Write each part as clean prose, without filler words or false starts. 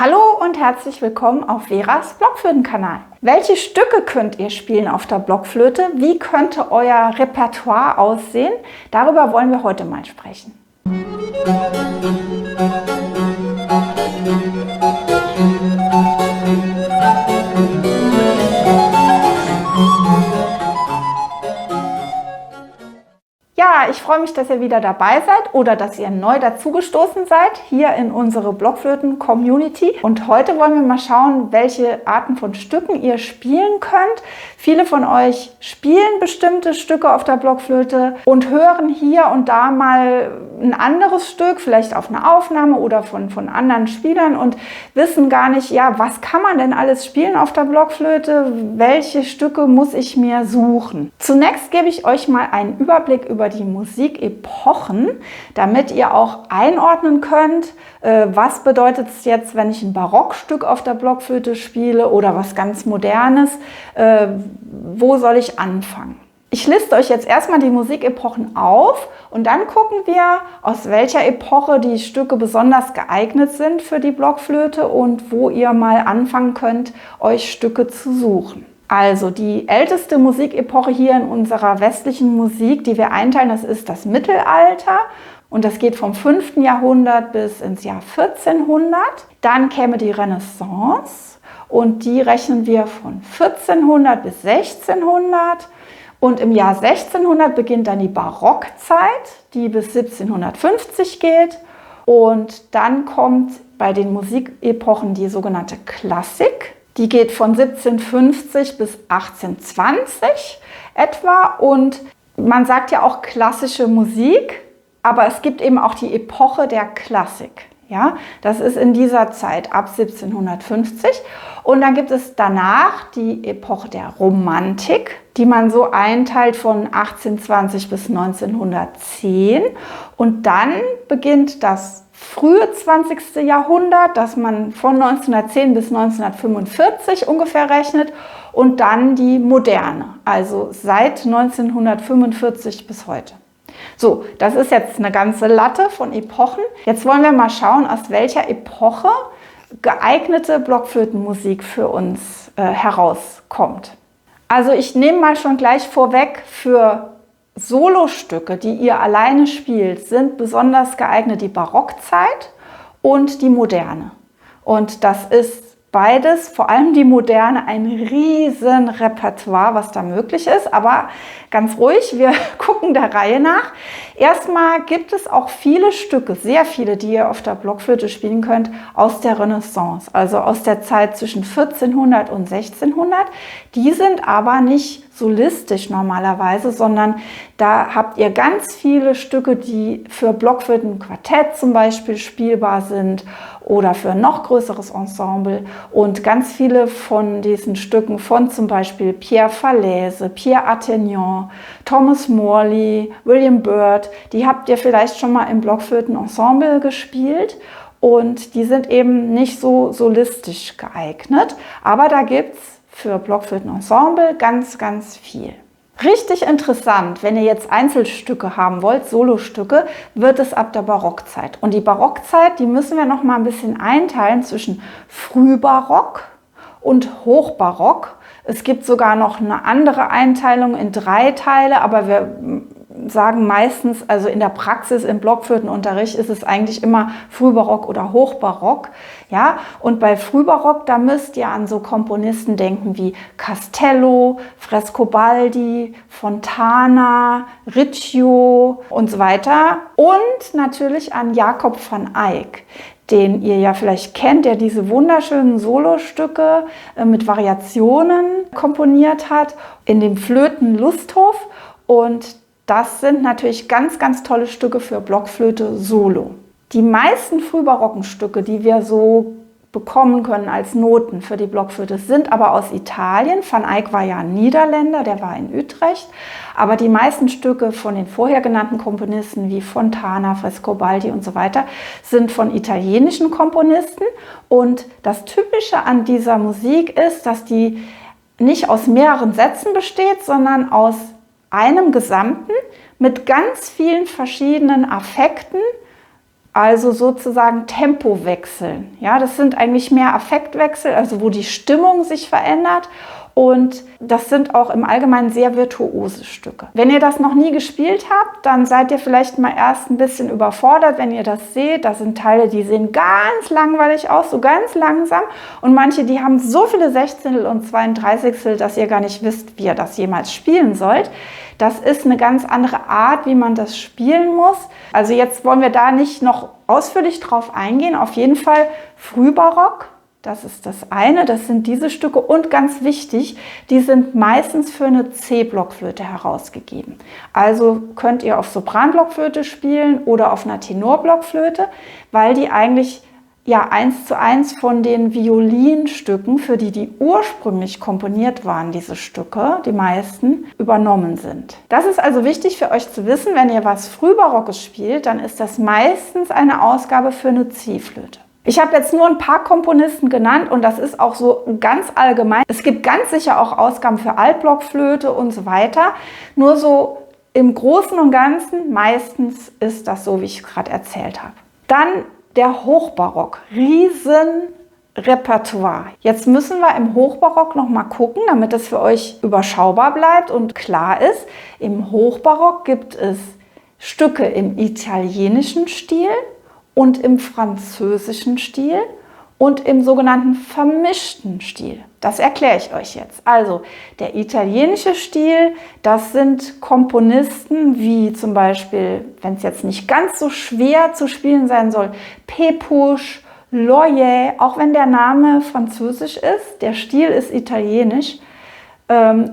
Hallo und herzlich willkommen auf Veras Blockflöten-Kanal. Welche Stücke könnt ihr spielen auf der Blockflöte? Wie könnte euer Repertoire aussehen? Darüber wollen wir heute mal sprechen. Ja, ich freue mich, dass ihr wieder dabei seid oder dass ihr neu dazugestoßen seid hier in unsere Blockflöten-Community. Und heute wollen wir mal schauen, welche Arten von Stücken ihr spielen könnt. Viele von euch spielen bestimmte Stücke auf der Blockflöte und hören hier und da mal ein anderes Stück, vielleicht auf einer Aufnahme oder von anderen Spielern und wissen gar nicht, ja, was kann man denn alles spielen auf der Blockflöte? Welche Stücke muss ich mir suchen? Zunächst gebe ich euch mal einen Überblick über die Musikepochen, damit ihr auch einordnen könnt, was bedeutet es jetzt, wenn ich ein Barockstück auf der Blockflöte spiele oder was ganz Modernes, wo soll ich anfangen? Ich liste euch jetzt erstmal die Musikepochen auf und dann gucken wir, aus welcher Epoche die Stücke besonders geeignet sind für die Blockflöte und wo ihr mal anfangen könnt, euch Stücke zu suchen. Also die älteste Musikepoche hier in unserer westlichen Musik, die wir einteilen, das ist das Mittelalter und das geht vom 5. Jahrhundert bis ins Jahr 1400. Dann käme die Renaissance und die rechnen wir von 1400 bis 1600. Und im Jahr 1600 beginnt dann die Barockzeit, die bis 1750 geht. Und dann kommt bei den Musikepochen die sogenannte Klassik. Die geht von 1750 bis 1820 etwa. Und man sagt ja auch klassische Musik, aber es gibt eben auch die Epoche der Klassik. Ja, das ist in dieser Zeit ab 1750 und dann gibt es danach die Epoche der Romantik, die man so einteilt von 1820 bis 1910 und dann beginnt das frühe 20. Jahrhundert, das man von 1910 bis 1945 ungefähr rechnet und dann die Moderne, also seit 1945 bis heute. So, das ist jetzt eine ganze Latte von Epochen. Jetzt wollen wir mal schauen, aus welcher Epoche geeignete Blockflötenmusik für uns herauskommt. Also ich nehme mal schon gleich vorweg, für Solostücke, die ihr alleine spielt, sind besonders geeignet die Barockzeit und die Moderne. Und das ist beides, vor allem die Moderne, ein riesen Repertoire, was da möglich ist. Aber ganz ruhig, wir gucken der Reihe nach. Erstmal gibt es auch viele Stücke, sehr viele, die ihr auf der Blockflöte spielen könnt, aus der Renaissance, also aus der Zeit zwischen 1400 und 1600. Die sind aber nicht solistisch normalerweise, sondern da habt ihr ganz viele Stücke, die für Blockflötenquartett zum Beispiel spielbar sind oder für ein noch größeres Ensemble. Und ganz viele von diesen Stücken von zum Beispiel Pierre Falaise, Pierre Attignon, Thomas Morley, William Byrd, die habt ihr vielleicht schon mal im Blockflötenensemble gespielt. Und die sind eben nicht so solistisch geeignet, aber da gibt es für Blockflötenensemble ganz, ganz viel. Richtig interessant, wenn ihr jetzt Einzelstücke haben wollt, Solostücke, wird es ab der Barockzeit. Und die Barockzeit, die müssen wir noch mal ein bisschen einteilen zwischen Frühbarock und Hochbarock. Es gibt sogar noch eine andere Einteilung in 3 Teile, aber wir sagen meistens, also in der Praxis, im Blockflötenunterricht ist es eigentlich immer Frühbarock oder Hochbarock. Ja? Und bei Frühbarock, da müsst ihr an so Komponisten denken wie Castello, Frescobaldi, Fontana, Riccio und so weiter. Und natürlich an Jacob van Eyck, den ihr ja vielleicht kennt, der diese wunderschönen Solostücke mit Variationen komponiert hat in dem Flöten-Lusthof. Und das sind natürlich ganz, ganz tolle Stücke für Blockflöte Solo. Die meisten frühbarocken Stücke, die wir so bekommen können als Noten für die Blockflöte, sind aber aus Italien. Van Eyck war ja ein Niederländer, der war in Utrecht. Aber die meisten Stücke von den vorher genannten Komponisten wie Fontana, Frescobaldi und so weiter sind von italienischen Komponisten. Und das Typische an dieser Musik ist, dass die nicht aus mehreren Sätzen besteht, sondern aus einem Gesamten mit ganz vielen verschiedenen Affekten, Also sozusagen Tempowechseln. Ja, das sind eigentlich mehr Affektwechsel, also wo die Stimmung sich verändert. Und das sind auch im Allgemeinen sehr virtuose Stücke. Wenn ihr das noch nie gespielt habt, dann seid ihr vielleicht mal erst ein bisschen überfordert, wenn ihr das seht. Da sind Teile, die sehen ganz langweilig aus, so ganz langsam. Und manche, die haben so viele Sechzehntel und 32, dass ihr gar nicht wisst, wie ihr das jemals spielen sollt. Das ist eine ganz andere Art, wie man das spielen muss. Also jetzt wollen wir da nicht noch ausführlich drauf eingehen. Auf jeden Fall Frühbarock. Das ist das eine, das sind diese Stücke und ganz wichtig, die sind meistens für eine C-Blockflöte herausgegeben. Also könnt ihr auf Sopranblockflöte spielen oder auf einer Tenorblockflöte, weil die eigentlich ja 1:1 von den Violinstücken, für die ursprünglich komponiert waren, diese Stücke, die meisten, übernommen sind. Das ist also wichtig für euch zu wissen, wenn ihr was Frühbarockes spielt, dann ist das meistens eine Ausgabe für eine C-Flöte. Ich habe jetzt nur ein paar Komponisten genannt und das ist auch so ganz allgemein. Es gibt ganz sicher auch Ausgaben für Altblockflöte und so weiter. Nur so im Großen und Ganzen, meistens ist das so, wie ich es gerade erzählt habe. Dann der Hochbarock. Riesenrepertoire. Jetzt müssen wir im Hochbarock noch mal gucken, damit es für euch überschaubar bleibt und klar ist. Im Hochbarock gibt es Stücke im italienischen Stil und im französischen Stil und im sogenannten vermischten Stil. Das erkläre ich euch jetzt. Also der italienische Stil, das sind Komponisten wie zum Beispiel, wenn es jetzt nicht ganz so schwer zu spielen sein soll, Pepusch, Loyer, auch wenn der Name französisch ist, der Stil ist italienisch,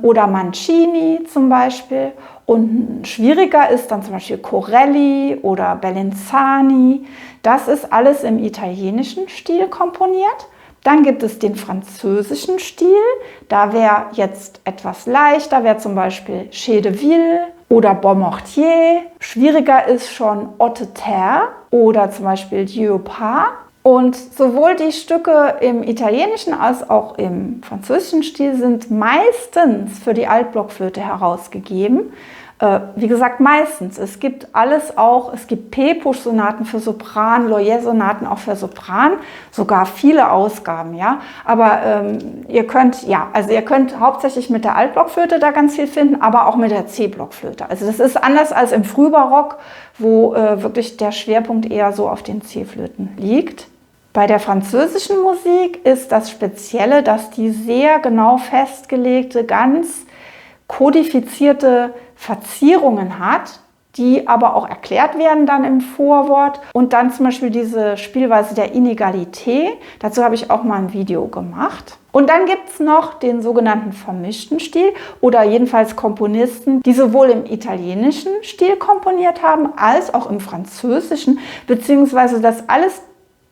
oder Mancini zum Beispiel. Und schwieriger ist dann zum Beispiel Corelli oder Bellinzani. Das ist alles im italienischen Stil komponiert. Dann gibt es den französischen Stil. Da wäre jetzt etwas leichter, wäre zum Beispiel Chez de Ville oder Beaumortier. Schwieriger ist schon Haute-Terre oder zum Beispiel Dieupart. Und sowohl die Stücke im italienischen als auch im französischen Stil sind meistens für die Altblockflöte herausgegeben. Wie gesagt, meistens. Es gibt alles auch, es gibt Pepusch-Sonaten für Sopran, Loyer-Sonaten auch für Sopran, sogar viele Ausgaben, ja. Aber ihr könnt hauptsächlich mit der Altblockflöte da ganz viel finden, aber auch mit der C-Blockflöte. Also das ist anders als im Frühbarock, wo wirklich der Schwerpunkt eher so auf den C-Flöten liegt. Bei der französischen Musik ist das Spezielle, dass die sehr genau festgelegte, ganz kodifizierte Verzierungen hat, die aber auch erklärt werden dann im Vorwort. Und dann zum Beispiel diese Spielweise der Inégalité. Dazu habe ich auch mal ein Video gemacht. Und dann gibt es noch den sogenannten vermischten Stil oder jedenfalls Komponisten, die sowohl im italienischen Stil komponiert haben, als auch im französischen, beziehungsweise das alles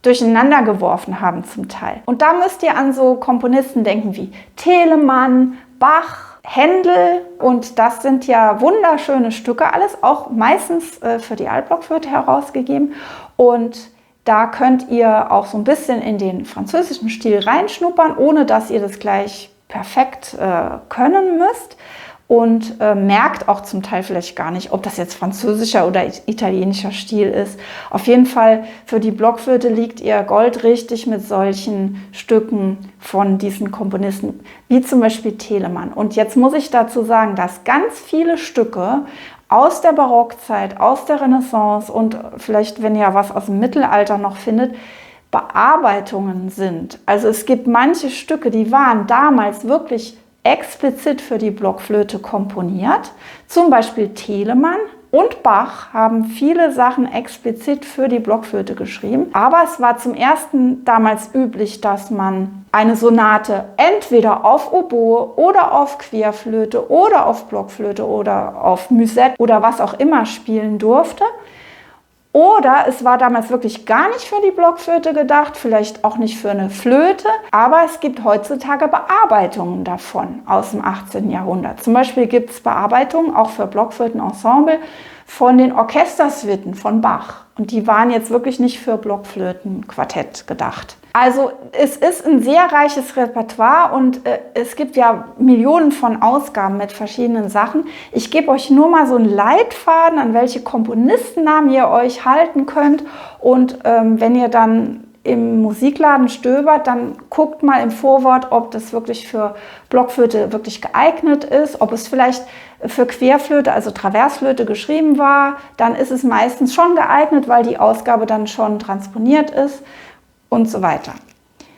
durcheinander geworfen haben zum Teil. Und da müsst ihr an so Komponisten denken wie Telemann, Bach, Händel, und das sind ja wunderschöne Stücke, alles auch meistens für die Altblockflöte herausgegeben. Und da könnt ihr auch so ein bisschen in den französischen Stil reinschnuppern, ohne dass ihr das gleich perfekt können müsst. Und merkt auch zum Teil vielleicht gar nicht, ob das jetzt französischer oder italienischer Stil ist. Auf jeden Fall für die Blockflöte liegt ihr goldrichtig mit solchen Stücken von diesen Komponisten, wie zum Beispiel Telemann. Und jetzt muss ich dazu sagen, dass ganz viele Stücke aus der Barockzeit, aus der Renaissance und vielleicht, wenn ihr was aus dem Mittelalter noch findet, Bearbeitungen sind. Also es gibt manche Stücke, die waren damals wirklich explizit für die Blockflöte komponiert. Zum Beispiel Telemann und Bach haben viele Sachen explizit für die Blockflöte geschrieben. Aber es war zum ersten damals üblich, dass man eine Sonate entweder auf Oboe oder auf Querflöte oder auf Blockflöte oder auf Musette oder was auch immer spielen durfte. Oder es war damals wirklich gar nicht für die Blockflöte gedacht, vielleicht auch nicht für eine Flöte, aber es gibt heutzutage Bearbeitungen davon aus dem 18. Jahrhundert. Zum Beispiel gibt es Bearbeitungen auch für Blockflötenensemble von den Orchestersuiten von Bach. Und die waren jetzt wirklich nicht für Blockflötenquartett gedacht. Also es ist ein sehr reiches Repertoire und es gibt ja Millionen von Ausgaben mit verschiedenen Sachen. Ich gebe euch nur mal so einen Leitfaden, an welche Komponistennamen ihr euch halten könnt. Und wenn ihr dann im Musikladen stöbert, dann guckt mal im Vorwort, ob das wirklich für Blockflöte wirklich geeignet ist, ob es vielleicht für Querflöte, also Traversflöte geschrieben war. Dann ist es meistens schon geeignet, weil die Ausgabe dann schon transponiert ist. Und so weiter.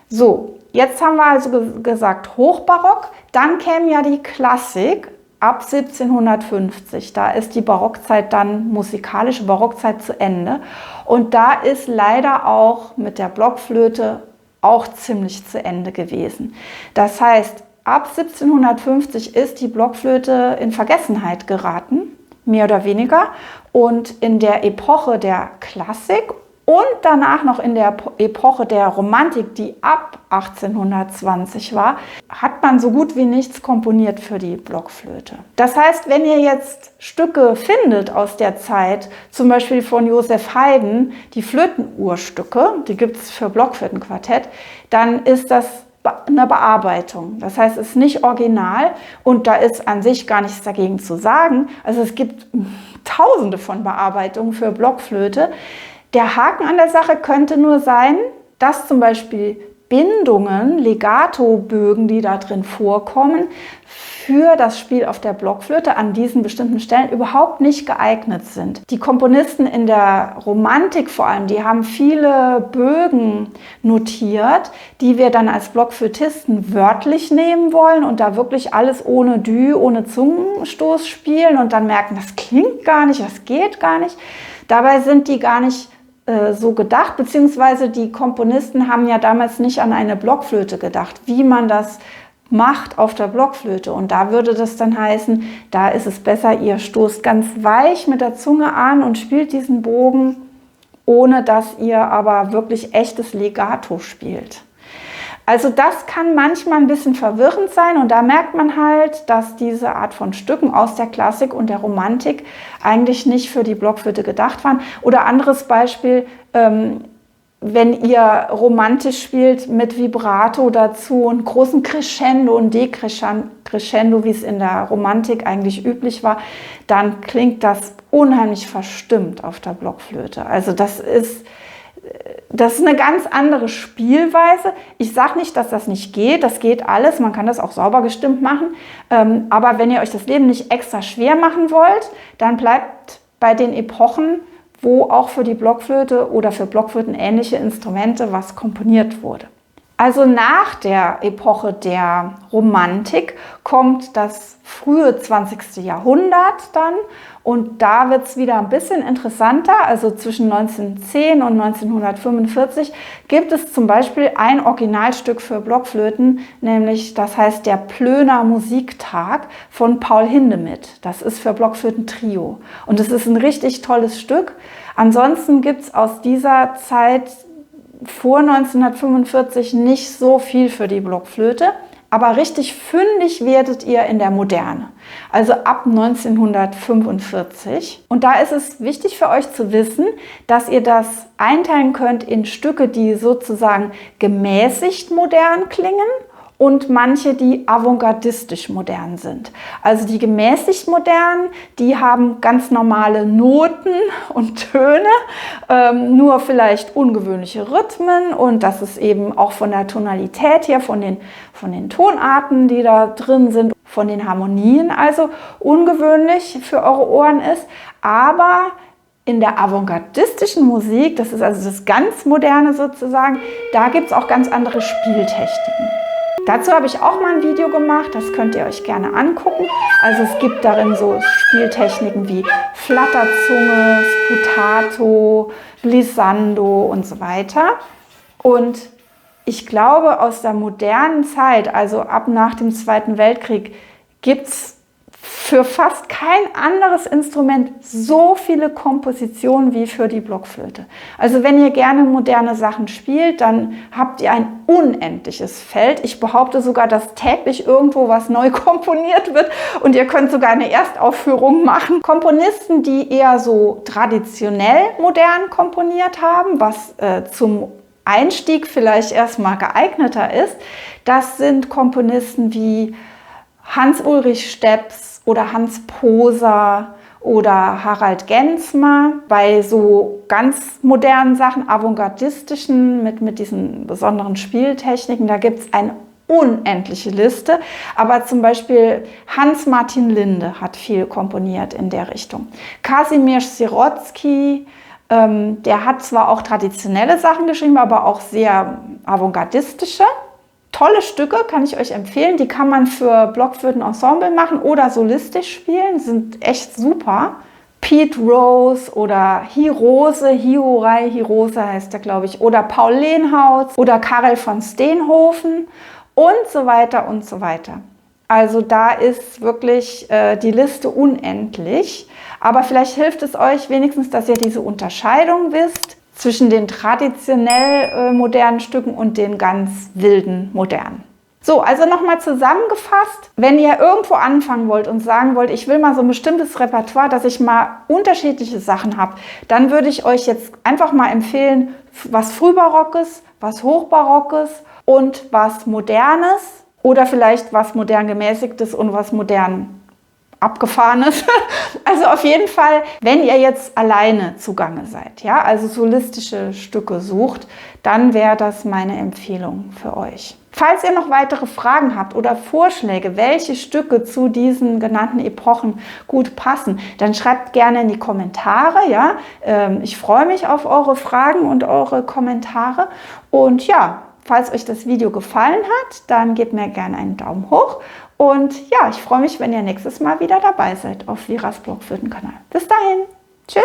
So, jetzt haben wir also gesagt Hochbarock, dann käme ja die Klassik ab 1750. Da ist die Barockzeit dann, musikalische Barockzeit zu Ende. Und da ist leider auch mit der Blockflöte auch ziemlich zu Ende gewesen. Das heißt, ab 1750 ist die Blockflöte in Vergessenheit geraten, mehr oder weniger. Und in der Epoche der Klassik und danach noch in der Epoche der Romantik, die ab 1820 war, hat man so gut wie nichts komponiert für die Blockflöte. Das heißt, wenn ihr jetzt Stücke findet aus der Zeit, zum Beispiel von Joseph Haydn, die Flötenuhrstücke, die gibt es für Blockflötenquartett, dann ist das eine Bearbeitung. Das heißt, es ist nicht original und da ist an sich gar nichts dagegen zu sagen. Also es gibt tausende von Bearbeitungen für Blockflöte. Der Haken an der Sache könnte nur sein, dass zum Beispiel Bindungen, Legato-Bögen, die da drin vorkommen, für das Spiel auf der Blockflöte an diesen bestimmten Stellen überhaupt nicht geeignet sind. Die Komponisten in der Romantik vor allem, die haben viele Bögen notiert, die wir dann als Blockflötisten wörtlich nehmen wollen und da wirklich alles ohne Dü, ohne Zungenstoß spielen und dann merken, das klingt gar nicht, das geht gar nicht. Dabei sind die gar nicht so gedacht, beziehungsweise die Komponisten haben ja damals nicht an eine Blockflöte gedacht, wie man das macht auf der Blockflöte. Und da würde das dann heißen, da ist es besser, ihr stoßt ganz weich mit der Zunge an und spielt diesen Bogen, ohne dass ihr aber wirklich echtes Legato spielt. Also das kann manchmal ein bisschen verwirrend sein und da merkt man halt, dass diese Art von Stücken aus der Klassik und der Romantik eigentlich nicht für die Blockflöte gedacht waren. Oder anderes Beispiel, wenn ihr romantisch spielt mit Vibrato dazu und großen Crescendo und Decrescendo, wie es in der Romantik eigentlich üblich war, dann klingt das unheimlich verstimmt auf der Blockflöte. Also das ist eine ganz andere Spielweise. Ich sage nicht, dass das nicht geht. Das geht alles. Man kann das auch sauber gestimmt machen. Aber wenn ihr euch das Leben nicht extra schwer machen wollt, dann bleibt bei den Epochen, wo auch für die Blockflöte oder für Blockflöten ähnliche Instrumente was komponiert wurde. Also nach der Epoche der Romantik kommt das frühe 20. Jahrhundert dann und da wird es wieder ein bisschen interessanter. Also zwischen 1910 und 1945 gibt es zum Beispiel ein Originalstück für Blockflöten, nämlich das heißt der Plöner Musiktag von Paul Hindemith. Das ist für Blockflöten-Trio und es ist ein richtig tolles Stück. Ansonsten gibt es aus dieser Zeit vor 1945 nicht so viel für die Blockflöte, aber richtig fündig werdet ihr in der Moderne, also ab 1945. Und da ist es wichtig für euch zu wissen, dass ihr das einteilen könnt in Stücke, die sozusagen gemäßigt modern klingen und manche, die avantgardistisch modern sind. Also die gemäßigt modernen, die haben ganz normale Noten und Töne, nur vielleicht ungewöhnliche Rhythmen und das ist eben auch von der Tonalität her, von den Tonarten, die da drin sind, von den Harmonien, also ungewöhnlich für eure Ohren ist, aber in der avantgardistischen Musik, das ist also das ganz Moderne sozusagen, da gibt es auch ganz andere Spieltechniken. Dazu habe ich auch mal ein Video gemacht, das könnt ihr euch gerne angucken. Also es gibt darin so Spieltechniken wie Flatterzunge, Sputato, Glissando und so weiter. Und ich glaube, aus der modernen Zeit, also ab nach dem Zweiten Weltkrieg, gibt es für fast kein anderes Instrument so viele Kompositionen wie für die Blockflöte. Also wenn ihr gerne moderne Sachen spielt, dann habt ihr ein unendliches Feld. Ich behaupte sogar, dass täglich irgendwo was neu komponiert wird und ihr könnt sogar eine Erstaufführung machen. Komponisten, die eher so traditionell modern komponiert haben, was zum Einstieg vielleicht erstmal geeigneter ist, das sind Komponisten wie Hans-Ulrich Stepps oder Hans Poser oder Harald Gensmer. Bei so ganz modernen Sachen, avantgardistischen, mit diesen besonderen Spieltechniken, da gibt es eine unendliche Liste. Aber zum Beispiel Hans-Martin Linde hat viel komponiert in der Richtung. Kazimierz Sierotsky, der hat zwar auch traditionelle Sachen geschrieben, aber auch sehr avantgardistische. Tolle Stücke, kann ich euch empfehlen. Die kann man für Blockflötenensemble machen oder solistisch spielen. Sind echt super. Pete Rose oder Hirose heißt der, glaube ich. Oder Paul Lenhaus oder Karel von Steenhofen und so weiter und so weiter. Also da ist wirklich die Liste unendlich. Aber vielleicht hilft es euch wenigstens, dass ihr diese Unterscheidung wisst zwischen den traditionell modernen Stücken und den ganz wilden modernen. So, also nochmal zusammengefasst, wenn ihr irgendwo anfangen wollt und sagen wollt, ich will mal so ein bestimmtes Repertoire, dass ich mal unterschiedliche Sachen habe, dann würde ich euch jetzt einfach mal empfehlen, was Frühbarockes, was Hochbarockes und was Modernes oder vielleicht was modern gemäßigtes und was modern Abgefahrenes. Also auf jeden Fall, wenn ihr jetzt alleine zugange seid, ja, also solistische Stücke sucht, dann wäre das meine Empfehlung für euch. Falls ihr noch weitere Fragen habt oder Vorschläge, welche Stücke zu diesen genannten Epochen gut passen, dann schreibt gerne in die Kommentare. Ja? Ich freue mich auf eure Fragen und eure Kommentare. Und ja, falls euch das Video gefallen hat, dann gebt mir gerne einen Daumen hoch. Und ja, ich freue mich, wenn ihr nächstes Mal wieder dabei seid auf Veras Blockflötenkanal. Bis dahin. Tschüss.